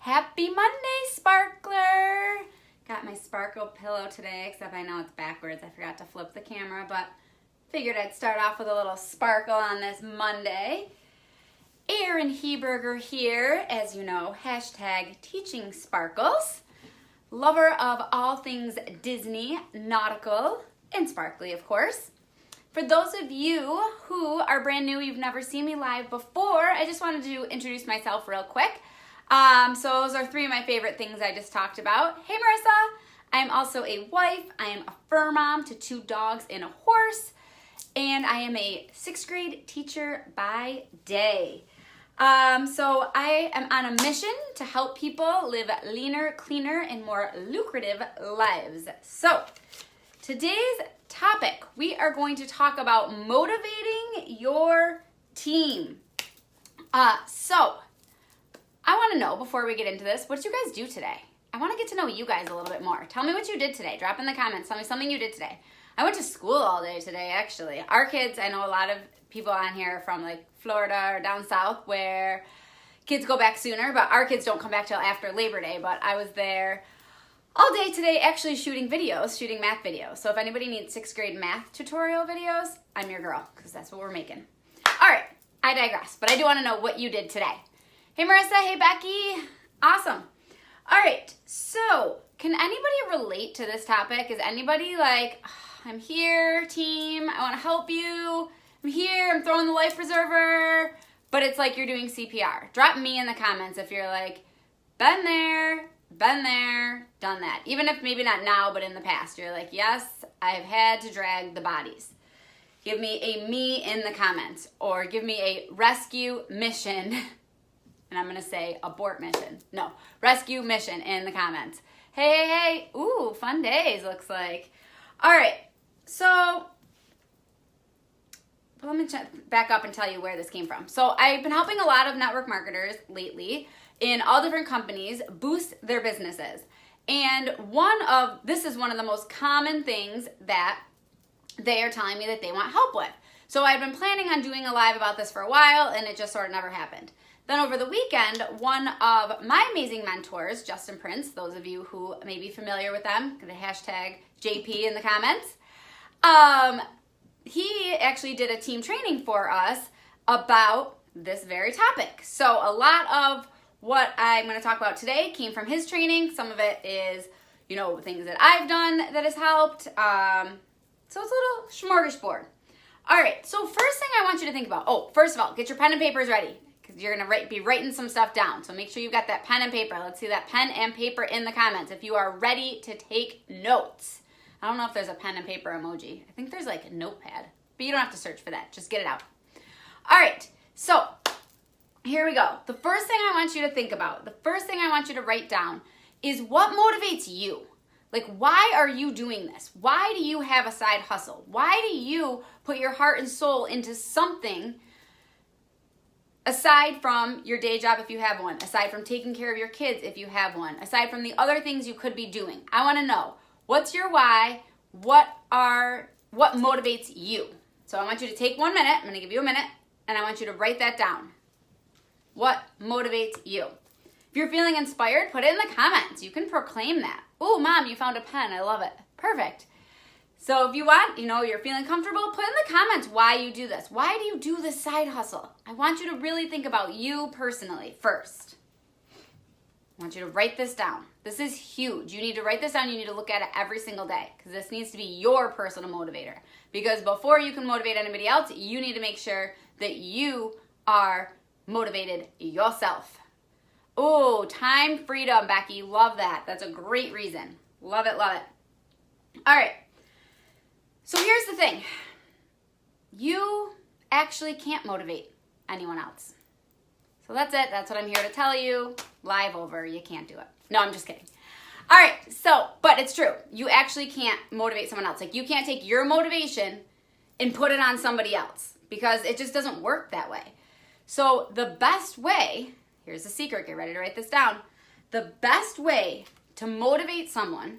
Happy Monday, Sparkler! Got my sparkle pillow today, except I know it's backwards. I forgot to flip the camera, but figured I'd start off with a little sparkle on this Monday. Erin Heberger here, as you know, hashtag teaching sparkles. Lover of all things Disney, nautical, and sparkly, of course. For those of you who are brand new, you've never seen me live before, I just wanted to introduce myself real quick. So those are three of my favorite things I just talked about. Hey Marissa, I'm also a wife, I am a fur mom to 2 dogs and a horse, and I am a 6th grade teacher by day. So I am on a mission to help people live leaner, cleaner, and more lucrative lives. So today's topic, we are going to talk about motivating your team. So I want to know, before we get into this, what did you guys do today? I want to get to know you guys a little bit more. Tell me what you did today. Drop in the comments. Tell me something you did today. I went to school all day today, actually. Our kids, I know a lot of people on here from like Florida or down south where kids go back sooner, but our kids don't come back till after Labor Day. But I was there all day today actually shooting math videos. So if anybody needs 6th grade math tutorial videos, I'm your girl, because that's what we're making. All right, I digress, but I do want to know what you did today. Hey Marissa, hey Becky, awesome. All right, so can anybody relate to this topic? Is anybody like, I'm here, team, I want to help you, I'm here, I'm throwing the life preserver, but it's like you're doing CPR. Drop me in the comments if you're like, been there, done that. Even if maybe not now, but in the past, you're like, yes, I've had to drag the bodies. Give me a me in the comments, or give me a rescue mission. And I'm gonna say abort mission. No, rescue mission in the comments. Hey. Ooh, fun days, looks like. All right, so let me back up and tell you where this came from. So I've been helping a lot of network marketers lately in all different companies boost their businesses. And this is one of the most common things that they are telling me that they want help with. So I've been planning on doing a live about this for a while, and it just sort of never happened. Then over the weekend, one of my amazing mentors, Justin Prince, those of you who may be familiar with them, the hashtag JP in the comments, he actually did a team training for us about this very topic. So a lot of what I'm going to talk about today came from his training. Some of it is, things that I've done that has helped. So it's a little smorgasbord. All right, so first thing I want you to think about, first of all, get your pen and papers ready, because you're going to be writing some stuff down. So make sure you've got that pen and paper. Let's see that pen and paper in the comments if you are ready to take notes. I don't know if there's a pen and paper emoji. I think there's like a notepad, but you don't have to search for that. Just get it out. All right, so here we go. The first thing I want you to think about, the first thing I want you to write down is what motivates you. Like, why are you doing this? Why do you have a side hustle? Why do you put your heart and soul into something aside from your day job if you have one, aside from taking care of your kids if you have one, aside from the other things you could be doing? I want to know, what's your why? What motivates you? So I want you to take 1 minute. I'm going to give you a minute, and I want you to write that down. What motivates you? If you're feeling inspired, put it in the comments. You can proclaim that. Ooh, Mom, you found a pen. I love it. Perfect. So if you want, you're feeling comfortable, put in the comments why you do this. Why do you do this side hustle? I want you to really think about you personally first. I want you to write this down. This is huge. You need to write this down. You need to look at it every single day, because this needs to be your personal motivator. Because before you can motivate anybody else, you need to make sure that you are motivated yourself. Oh, time freedom, Becky. Love that. That's a great reason. Love it, love it. All right. So here's the thing. You actually can't motivate anyone else. So that's it. That's what I'm here to tell you. Live over. You can't do it. No, I'm just kidding. All right. But it's true. You actually can't motivate someone else. Like, you can't take your motivation and put it on somebody else, because it just doesn't work that way. So the best way, here's the secret. Get ready to write this down. The best way to motivate someone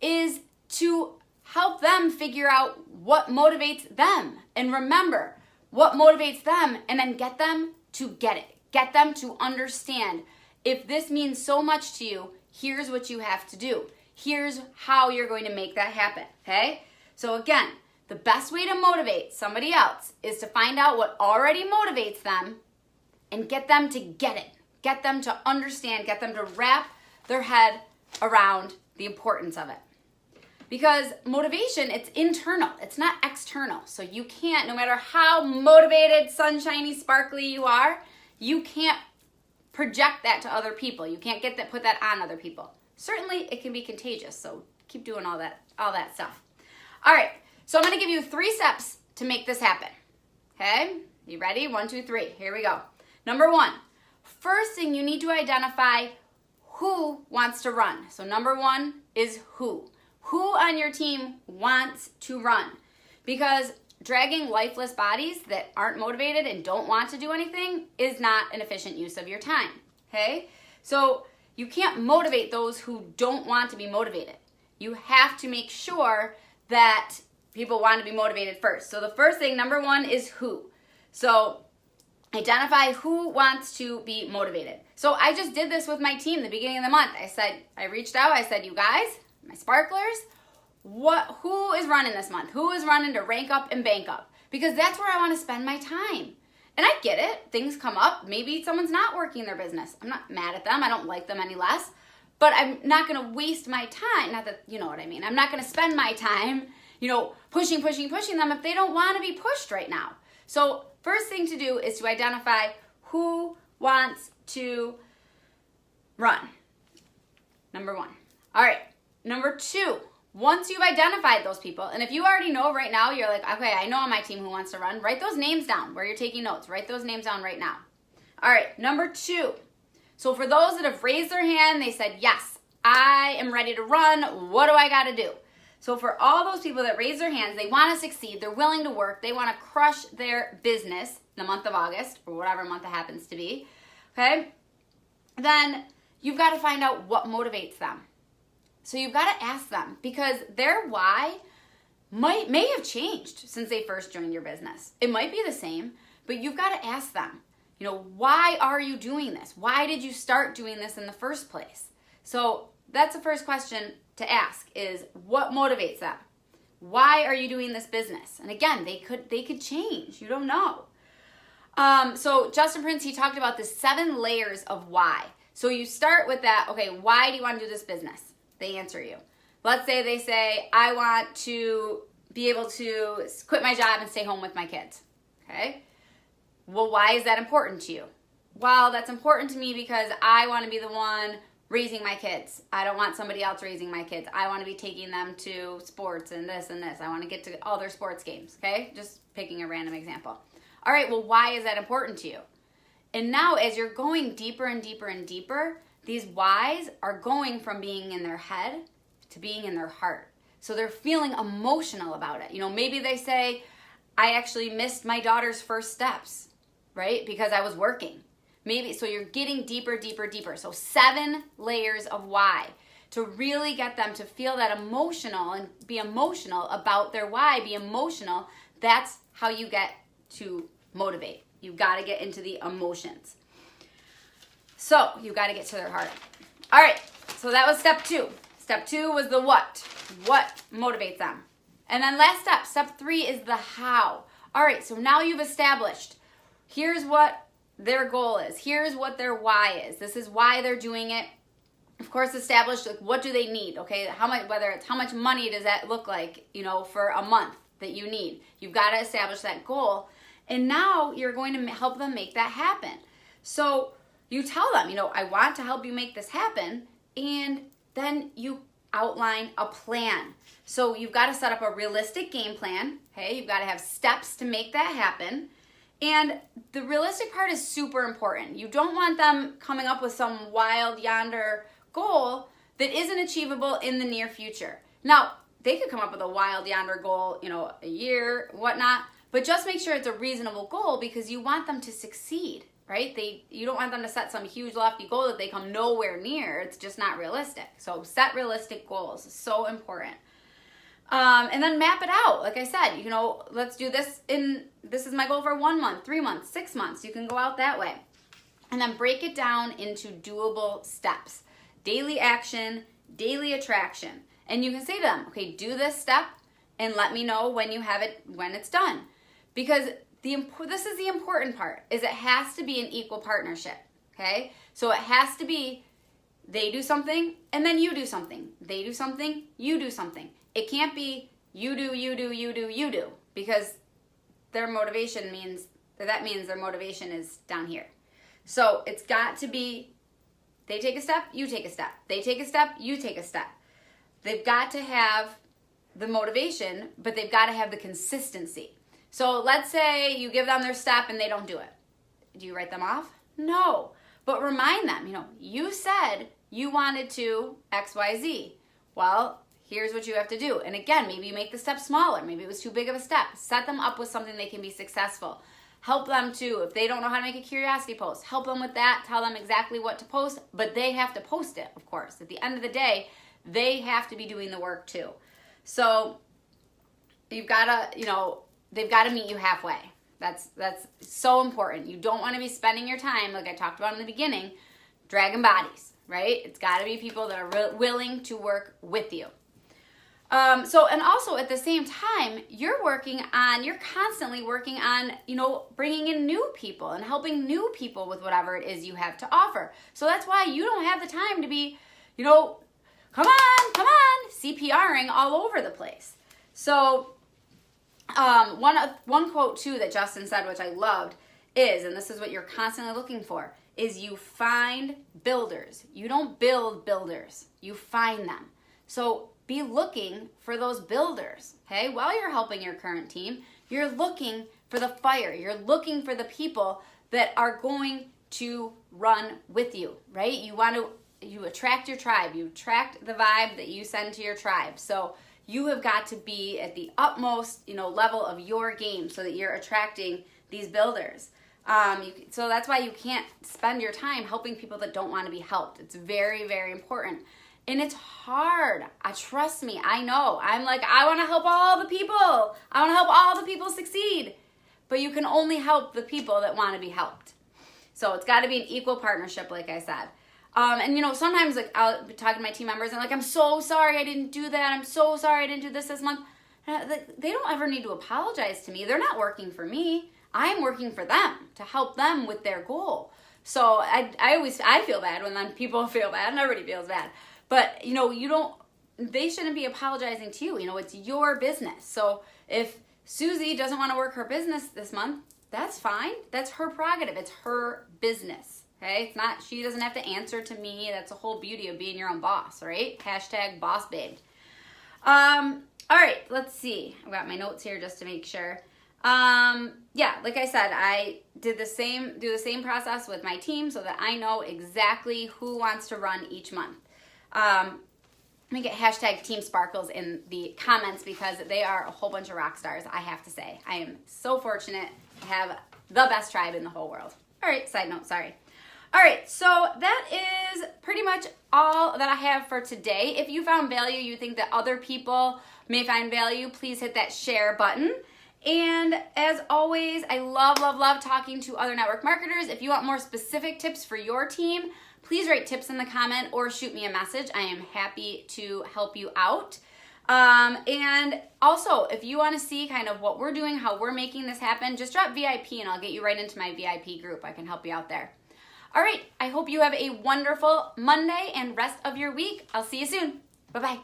is to help them figure out what motivates them. And remember what motivates them, and then get them to get it. Get them to understand if this means so much to you, here's what you have to do. Here's how you're going to make that happen, okay? So again, the best way to motivate somebody else is to find out what already motivates them and get them to get it. Get them to understand, get them to wrap their head around the importance of it. Because motivation, it's internal, it's not external. So you can't, no matter how motivated, sunshiny, sparkly you are, you can't project that to other people. You can't put that on other people. Certainly, it can be contagious, so keep doing all that stuff. All right, so I'm gonna give you 3 steps to make this happen, okay? You ready? 1, 2, 3, here we go. Number 1, first thing you need to identify who wants to run. So number 1 is who. Who on your team wants to run? Because dragging lifeless bodies that aren't motivated and don't want to do anything is not an efficient use of your time, okay? So you can't motivate those who don't want to be motivated. You have to make sure that people want to be motivated first. So the first thing, number 1, is who. So identify who wants to be motivated. So I just did this with my team at the beginning of the month. I reached out, I said, you guys, my sparklers, who is running this month? Who is running to rank up and bank up? Because that's where I want to spend my time. And I get it. Things come up. Maybe someone's not working their business. I'm not mad at them. I don't like them any less. But I'm not going to waste my time. Not that, you know what I mean. I'm not going to spend my time, pushing them if they don't want to be pushed right now. So first thing to do is to identify who wants to run. Number 1. All right. Number 2, once you've identified those people, and if you already know right now, you're like, okay, I know on my team who wants to run, write those names down where you're taking notes. Write those names down right now. All right, number 2. So for those that have raised their hand, they said, yes, I am ready to run. What do I got to do? So for all those people that raise their hands, they want to succeed, they're willing to work, they want to crush their business in the month of August, or whatever month it happens to be, okay? Then you've got to find out what motivates them. So you've got to ask them, because their why may have changed since they first joined your business. It might be the same, but you've got to ask them, why are you doing this? Why did you start doing this in the first place? So that's the first question to ask, is what motivates them? Why are you doing this business? And again, they could change. You don't know. So Justin Prince, he talked about the 7 layers of why. So you start with that, okay, why do you want to do this business? They answer you. Let's say they say, I want to be able to quit my job and stay home with my kids, okay? Well, why is that important to you? Well, that's important to me because I want to be the one raising my kids. I don't want somebody else raising my kids. I want to be taking them to sports and this and this. I want to get to all their sports games, okay? Just picking a random example. All right, well, why is that important to you? And now as you're going deeper and deeper and deeper, these whys are going from being in their head to being in their heart. So they're feeling emotional about it. Maybe they say, I actually missed my daughter's first steps, right? Because I was working. Maybe, so you're getting deeper, deeper, deeper. So 7 layers of why to really get them to feel that emotional and be emotional about their why, be emotional. That's how you get to motivate. You've got to get into the emotions. So you've got to get to their heart. All right, so that was step 2. Step 2 was the what. What motivates them? And then last step 3 is the how. All right, so now you've established, here's what their goal is. Here's what their why is. This is why they're doing it. Of course, establish what do they need, okay? How much money does that look like, for a month that you need. You've got to establish that goal. And now you're going to help them make that happen. So you tell them, I want to help you make this happen, and then you outline a plan. So you've got to set up a realistic game plan, okay? You've got to have steps to make that happen. And the realistic part is super important. You don't want them coming up with some wild yonder goal that isn't achievable in the near future. Now, they could come up with a wild yonder goal, a year, whatnot, but just make sure it's a reasonable goal because you want them to succeed. Right? You don't want them to set some huge lofty goal that they come nowhere near. It's just not realistic. So set realistic goals. It's so important. And then map it out. Like I said, let's do this this is my goal for 1 month, 3 months, 6 months. You can go out that way. And then break it down into doable steps. Daily action, daily attraction. And you can say to them, okay, do this step and let me know when you have it, when it's done. Because this is the important part, is it has to be an equal partnership, okay? So it has to be they do something and then you do something. They do something, you do something. It can't be you do, you do, you do, you do, because their motivation means their motivation is down here. So it's got to be they take a step, you take a step. They take a step, you take a step. They've got to have the motivation, but they've got to have the consistency. So let's say you give them their step and they don't do it. Do you write them off? No. But remind them, you said you wanted to XYZ. Well, here's what you have to do. And again, maybe you make the step smaller. Maybe it was too big of a step. Set them up with something they can be successful. Help them too. If they don't know how to make a curiosity post, help them with that. Tell them exactly what to post, but they have to post it, of course. At the end of the day, they have to be doing the work too. So you've got to, they've got to meet you halfway. That's so important. You don't want to be spending your time, like I talked about in the beginning, dragging bodies, right? It's got to be people that are willing to work with you. And also at the same time, you're constantly working on, bringing in new people and helping new people with whatever it is you have to offer. So that's why you don't have the time to be, come on, CPRing all over the place. So, one quote too that Justin said, which I loved, is, and this is what you're constantly looking for, is you find builders. You don't build builders, you find them. So be looking for those builders, okay? While you're helping your current team, you're looking for the fire. You're looking for the people that are going to run with you, right? You attract your tribe. You attract the vibe that you send to your tribe. So you have got to be at the utmost, level of your game so that you're attracting these builders. So that's why you can't spend your time helping people that don't want to be helped. It's very, very important. And it's hard. Trust me, I know. I'm like, I want to help all the people. I want to help all the people succeed. But you can only help the people that want to be helped. So it's got to be an equal partnership, like I said. Sometimes I'll be talking to my team members and I'm so sorry I didn't do that. I'm so sorry I didn't do this month. They don't ever need to apologize to me. They're not working for me. I'm working for them to help them with their goal. So I feel bad when then people feel bad, and everybody feels bad. But, they shouldn't be apologizing to you. It's your business. So if Susie doesn't want to work her business this month, that's fine. That's her prerogative. It's her business. Okay? It's not, she doesn't have to answer to me. That's the whole beauty of being your own boss, right? #bossbabe. All right, let's see. I've got my notes here just to make sure. Like I said, I do the same process with my team so that I know exactly who wants to run each month. Let me get #TeamSparkles in the comments because they are a whole bunch of rock stars, I have to say. I am so fortunate to have the best tribe in the whole world. All right, side note, sorry. All right, so that is pretty much all that I have for today. If you found value, you think that other people may find value, please hit that share button. And as always, I love talking to other network marketers. If you want more specific tips for your team, please write tips in the comment or shoot me a message. I am happy to help you out. And also, if you want to see kind of what we're doing, how we're making this happen, just drop VIP and I'll get you right into my VIP group. I can help you out there. All right, I hope you have a wonderful Monday and rest of your week. I'll see you soon. Bye-bye.